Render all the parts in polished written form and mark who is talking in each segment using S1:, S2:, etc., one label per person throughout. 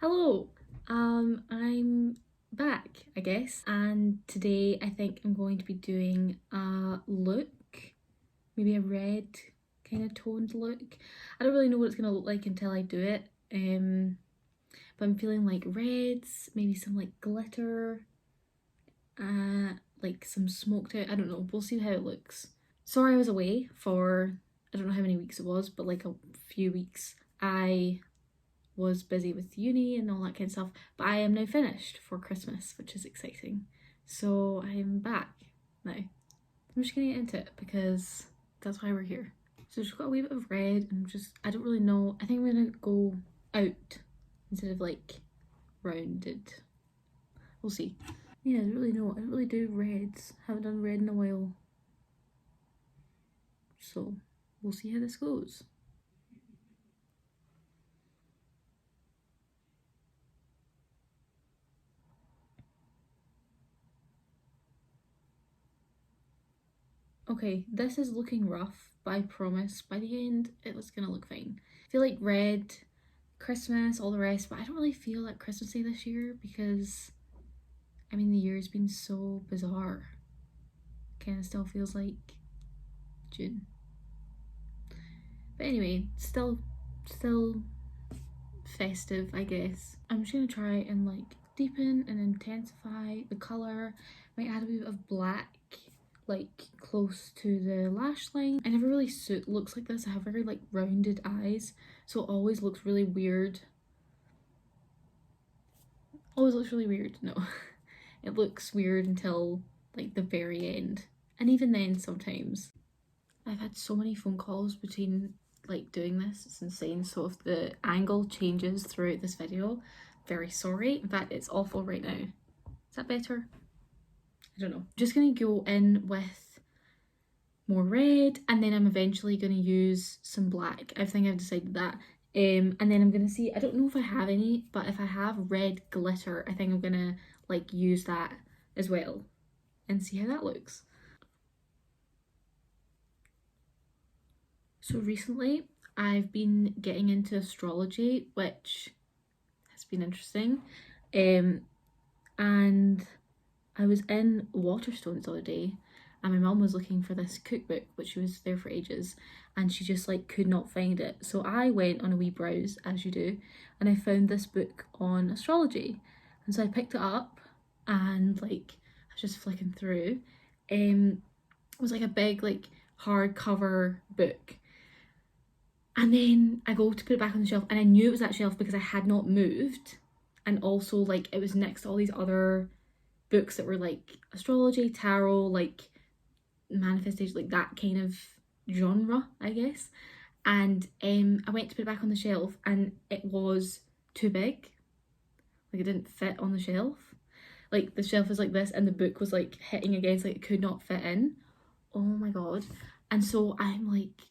S1: Hello, I'm back, I guess, and today I think I'm going to be doing a look, maybe a red kind of toned look. I don't really know what it's gonna look like until I do it, but I'm feeling like reds, maybe some like glitter, like some smoked out, I don't know, we'll see how it looks. Sorry I was away for, I don't know how many weeks it was, but like a few weeks. I was busy with uni and all that kind of stuff, but I am now finished for Christmas, which is exciting. So I'm back now. I'm just gonna get into it because that's why we're here. So just got a wee bit of red and I don't really know, I think I'm gonna go out instead of like rounded. We'll see. Yeah, I don't really know, I don't really do reds. Haven't done red in a while. So we'll see how this goes. Okay, this is looking rough, but I promise by the end it's gonna look fine. I feel like red, Christmas, all the rest, but I don't really feel like Christmassy this year because I mean the year's been so bizarre. Kinda still feels like June. But anyway, still festive, I guess. I'm just gonna try and like deepen and intensify the colour. Might add a bit of black like close to the lash line. I never really looks like this. I have very like rounded eyes, so it always looks really weird. Always looks really weird. No, it looks weird until like the very end, and even then sometimes. I've had so many phone calls between like doing this, it's insane. So if the angle changes throughout this video, very sorry. In fact, it's awful right now. Is that better? I don't know. Just gonna go in with more red, and then I'm eventually gonna use some black. I think I've decided that. And then I'm gonna see, I don't know if I have any, but if I have red glitter, I think I'm gonna like use that as well and see how that looks. So recently I've been getting into astrology, which has been interesting. And I was in Waterstones the other day and my mum was looking for this cookbook, which was there for ages, and she just like could not find it. So I went on a wee browse, as you do, and I found this book on astrology. And so I picked it up and like I was just flicking through. It was like a big like hardcover book. And then I go to put it back on the shelf and I knew it was that shelf because I had not moved. And also like it was next to all these other books that were like astrology, tarot, like manifestation, like that kind of genre, I guess. And I went to put it back on the shelf and it was too big. Like it didn't fit on the shelf. Like the shelf was like this and the book was like hitting against, like it could not fit in. Oh my god. And so I'm like,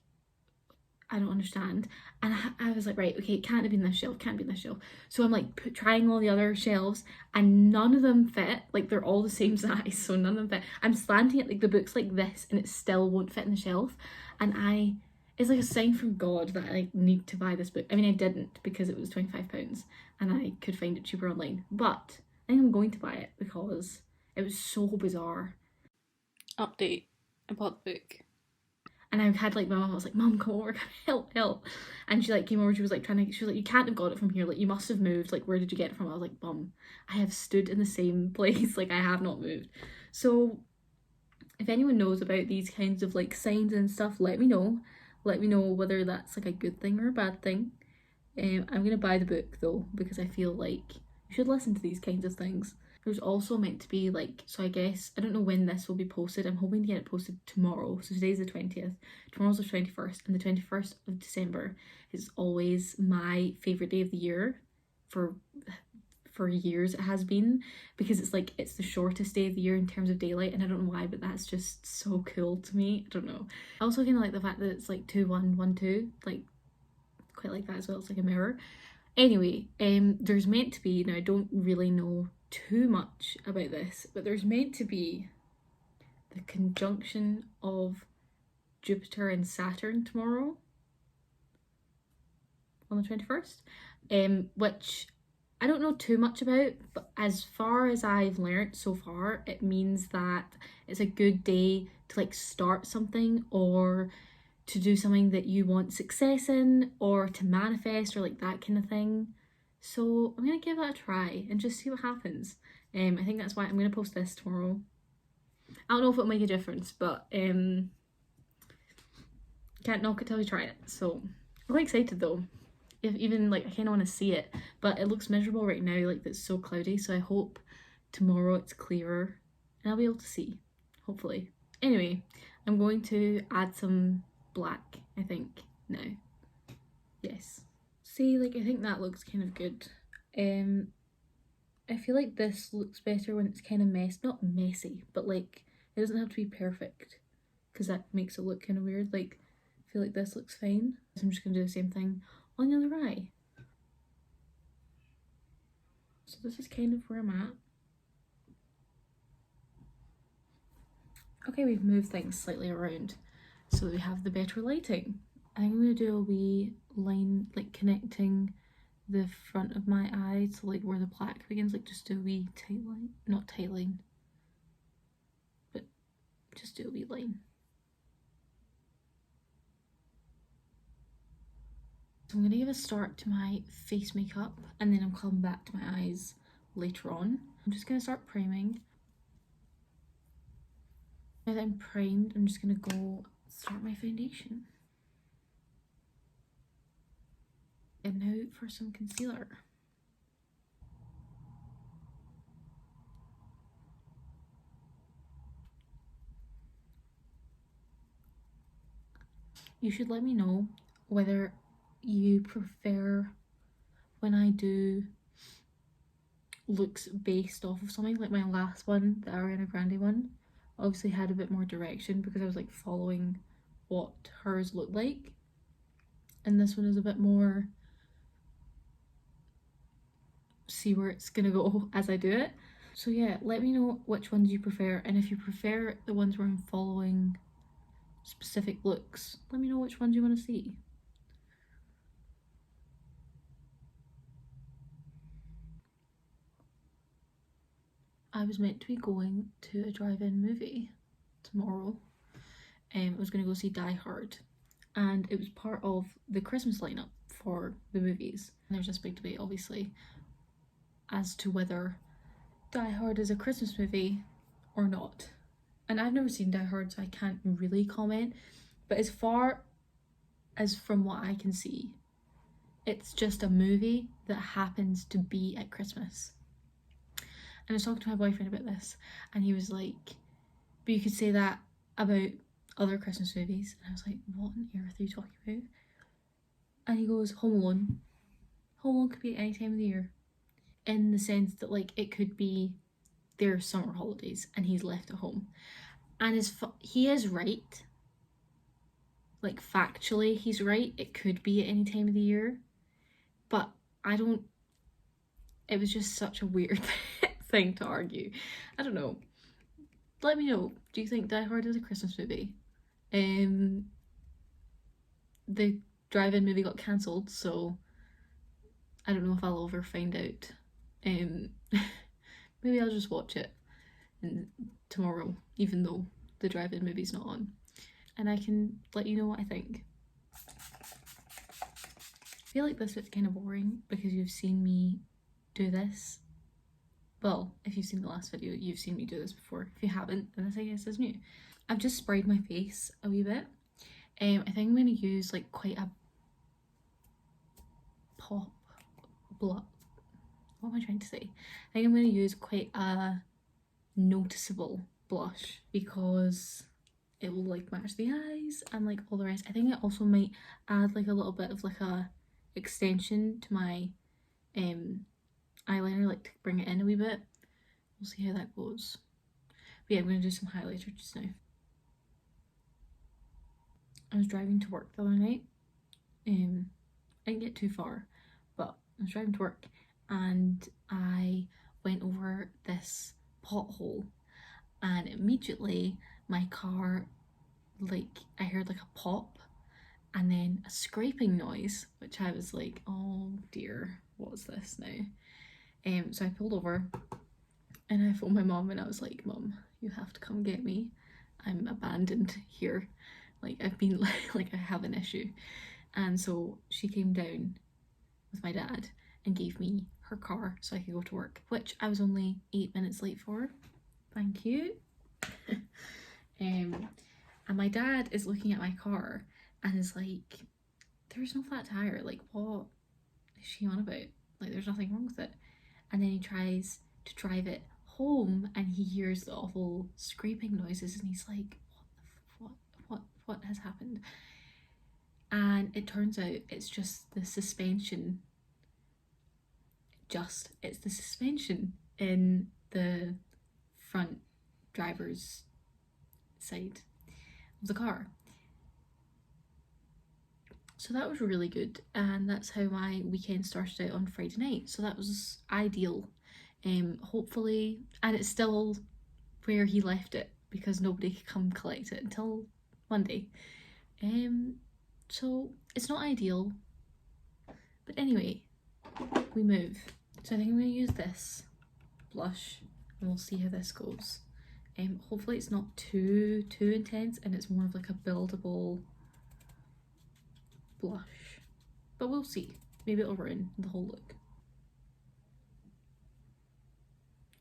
S1: I don't understand. And I was like, right, okay, it can't have been this shelf, can't be this shelf. So I'm like trying all the other shelves and none of them fit. Like they're all the same size, so none of them fit. I'm slanting it like the book's like this and it still won't fit in the shelf. And it's like a sign from God that I need to buy this book. I mean, I didn't because it was £25 and I could find it cheaper online. But I think I'm going to buy it because it was so bizarre. Update, I bought the book. And I had like my mum was like, Mum, come over, help. And she like came over, she was like she was like, you can't have got it from here, like you must have moved, like where did you get it from? I was like, Mum, I have stood in the same place, like I have not moved. So if anyone knows about these kinds of like signs and stuff, let me know whether that's like a good thing or a bad thing. I'm gonna buy the book though because I feel like you should listen to these kinds of things. There's also meant to be like, so I guess, I don't know when this will be posted. I'm hoping to get it posted tomorrow. So today's the 20th, tomorrow's the 21st, and the 21st of December is always my favourite day of the year. For years it has been, because it's like, it's the shortest day of the year in terms of daylight, and I don't know why, but that's just so cool to me. I don't know. I also kind of like the fact that it's like 2-1-1-2, like quite like that as well. It's like a mirror. Anyway, there's meant to be, now I don't really know too much about this, but there's meant to be the conjunction of Jupiter and Saturn tomorrow on the 21st, which I don't know too much about, but as far as I've learnt so far, it means that it's a good day to like start something or to do something that you want success in or to manifest or like that kind of thing. So I'm gonna give that a try and just see what happens. I think that's why I'm gonna post this tomorrow. I don't know if it'll make a difference, but can't knock it till you try it. So I'm quite excited though. If even like I kind of want to see it, but it looks miserable right now, like it's so cloudy, so I hope tomorrow it's clearer and I'll be able to see, hopefully. Anyway, I'm going to add some black, I think, now. Yes. See, like I think that looks kind of good. I feel like this looks better when it's kind of not messy, but like it doesn't have to be perfect because that makes it look kind of weird. Like I feel like this looks fine. So I'm just gonna do the same thing on the other eye. So this is kind of where I'm at. Okay, we've moved things slightly around so that we have the better lighting. I think I'm gonna do a wee line like connecting the front of my eye to like where the black begins, like just do a wee tight line, not tight line, but just do a wee line. So I'm gonna give a start to my face makeup and then I'm coming back to my eyes later on. I'm just gonna start priming. Now that I'm primed, I'm just gonna go start my foundation. And now for some concealer. You should let me know whether you prefer when I do looks based off of something. Like my last one, the Ariana Grande one, obviously had a bit more direction because I was like following what hers looked like, and this one is a bit more see where it's gonna go as I do it. So yeah, let me know which ones you prefer, and if you prefer the ones where I'm following specific looks, let me know which ones you want to see. I was meant to be going to a drive-in movie tomorrow. I was going to go see Die Hard, and it was part of the Christmas lineup for the movies. And there's this big debate, obviously, as to whether Die Hard is a Christmas movie or not. And I've never seen Die Hard, so I can't really comment. But as far as from what I can see, it's just a movie that happens to be at Christmas. And I was talking to my boyfriend about this, and he was like, but you could say that about other Christmas movies. And I was like, what on earth are you talking about? And he goes, Home Alone. Home Alone could be at any time of the year. In the sense that like it could be their summer holidays and he's left at home. And he is right. Like factually, he's right. It could be at any time of the year. But it was just such a weird thing to argue. I don't know. Let me know. Do you think Die Hard is a Christmas movie? The drive-in movie got cancelled, so I don't know if I'll ever find out. Maybe I'll just watch it tomorrow, even though the drive-in movie's not on, and I can let you know what I think. I feel like this bit's kind of boring because you've seen me do this. Well, if you've seen the last video, you've seen me do this before. If you haven't, then this I guess is new. I've just sprayed my face a wee bit. I think I'm going to use like quite a pop blush. What am I trying to say? I think I'm going to use quite a noticeable blush because it will like match the eyes and like all the rest. I think it also might add like a little bit of like a extension to my eyeliner, like to bring it in a wee bit. We'll see how that goes. But yeah, I'm going to do some highlighter just now. I was driving to work the other night. I didn't get too far, but I was driving to work and I went over this pothole and immediately my car, like I heard like a pop and then a scraping noise, which I was like, oh dear, what's this now? So I pulled over and I phoned my mom and I was like, Mom, you have to come get me. I'm abandoned here. Like I've been like I have an issue. And so she came down with my dad and gave me her car so I could go to work, which I was only 8 minutes late for. Thank you. And my dad is looking at my car and is like, there's no flat tire, like what is she on about? Like there's nothing wrong with it. And then he tries to drive it home and he hears the awful scraping noises and he's like, what has happened? And it turns out it's just the suspension. It's the suspension in the front driver's side of the car. So that was really good, and that's how my weekend started out on Friday night. So that was ideal. Hopefully, and it's still where he left it because nobody could come collect it until Monday. So it's not ideal, but anyway, we move. So I think I'm going to use this blush and we'll see how this goes. Hopefully it's not too intense and it's more of like a buildable blush, but we'll see. Maybe it'll ruin the whole look.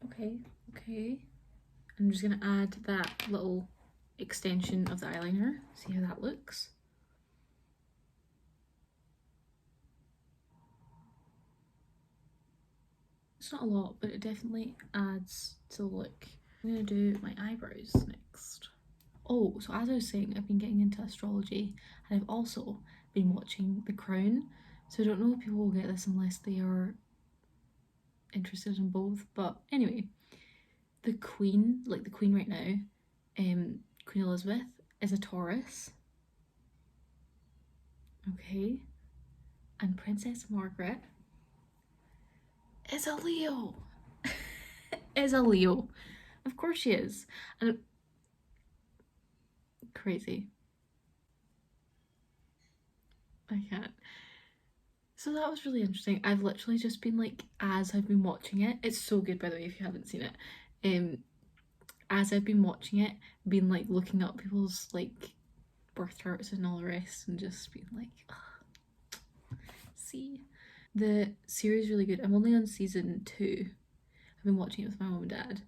S1: Okay. I'm just going to add that little extension of the eyeliner, see how that looks. It's not a lot, but it definitely adds to the look. I'm gonna do my eyebrows next. Oh, so as I was saying, I've been getting into astrology and I've also been watching The Crown. So I don't know if people will get this unless they are interested in both. But anyway, the Queen, like the Queen right now, Queen Elizabeth, is a Taurus. Okay. And Princess Margaret is a Leo. Is a Leo. Of course she is. And crazy. I can't. So that was really interesting. I've literally just been like, as I've been watching it, it's so good by the way if you haven't seen it. As I've been watching it, been like looking up people's like birth charts and all the rest and just being like, oh, see. The series is really good. I'm only on season 2. I've been watching it with my mom and dad.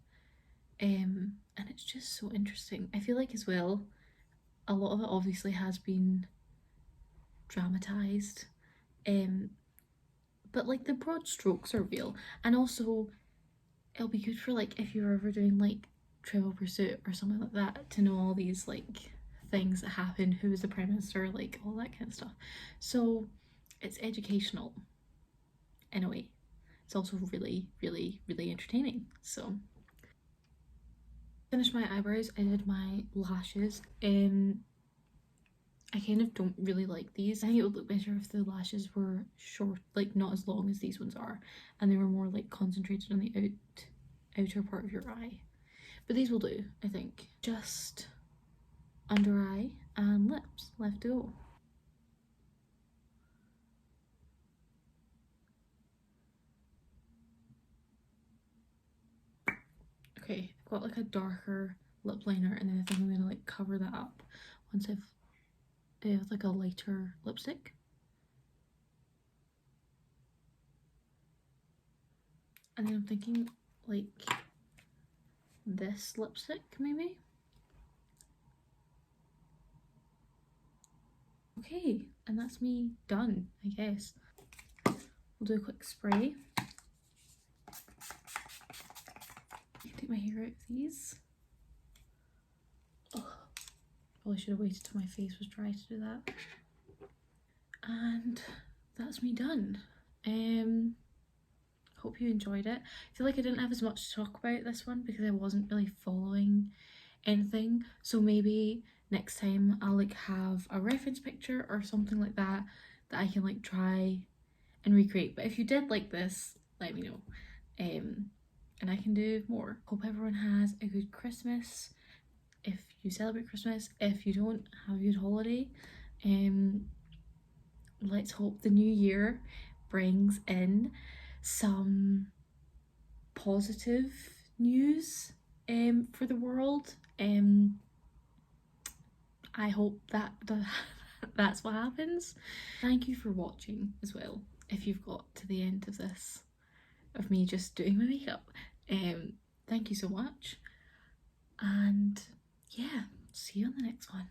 S1: And it's just so interesting. I feel like as well, a lot of it obviously has been dramatized, but like the broad strokes are real, and also it'll be good for like if you're ever doing like Trivial Pursuit or something like that to know all these like things that happen, who was the prime minister, like all that kind of stuff. So it's educational in a way. It's also really entertaining. So finished my eyebrows. I did my lashes. I kind of don't really like these. I think it would look better if the lashes were short, like not as long as these ones are, and they were more like concentrated on the outer part of your eye. But these will do, I think. Just under eye and lips left to go. Okay, I've got like a darker lip liner, and then I think I'm gonna like cover that up once I've with like a lighter lipstick. And then I'm thinking like this lipstick maybe. Okay, and that's me done, I guess. We'll do a quick spray. Take my hair out of these. Oh, probably should have waited till my face was dry to do that. And that's me done. Hope you enjoyed it. I feel like I didn't have as much to talk about this one because I wasn't really following anything. So maybe next time I'll like have a reference picture or something like that that I can like try and recreate. But if you did like this, let me know. And I can do more. Hope everyone has a good Christmas. If you celebrate Christmas, if you don't, have a good holiday. Let's hope the new year brings in some positive news for the world. I hope that that's what happens. Thank you for watching as well, if you've got to the end of this, of me just doing my makeup. Thank you so much, and yeah, see you on the next one.